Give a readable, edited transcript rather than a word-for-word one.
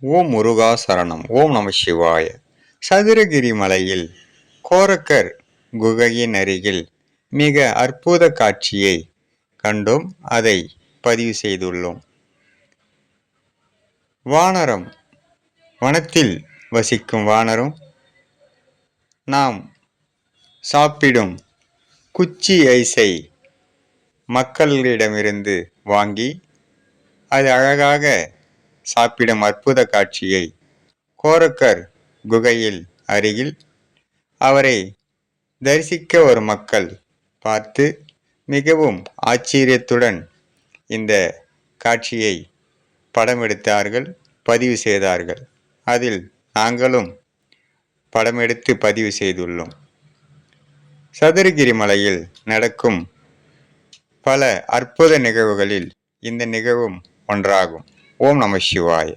ஓம் முருகா சரணம். ஓம் நம சிவாய. சதுரகிரி மலையில் கோரக்கர் குகையின் அருகில் மிக அற்புத காட்சியை கண்டோம். அதை பதிவு செய்துள்ளோம். வானரம், வனத்தில் வசிக்கும் வானரம் நாம் சாப்பிடும் குச்சி ஐஸை மக்களிடமிருந்து வாங்கி அது அழகாக சாப்பிடும் அற்புத காட்சியை கோரக்கர் குகையில் அருகில் அவரை தரிசிக்க ஒரு மக்கள் பார்த்து மிகவும் ஆச்சரியத்துடன் இந்த காட்சியை படமெடுத்தார்கள், பதிவு செய்தார்கள். அதில் நாங்களும் படமெடுத்து பதிவு செய்துள்ளோம். சதுரகிரி மலையில் நடக்கும் பல அற்புத நிகழ்வுகளில் இந்த நிகழ்வும் ஒன்றாகும். ஓம் நம சிவாய.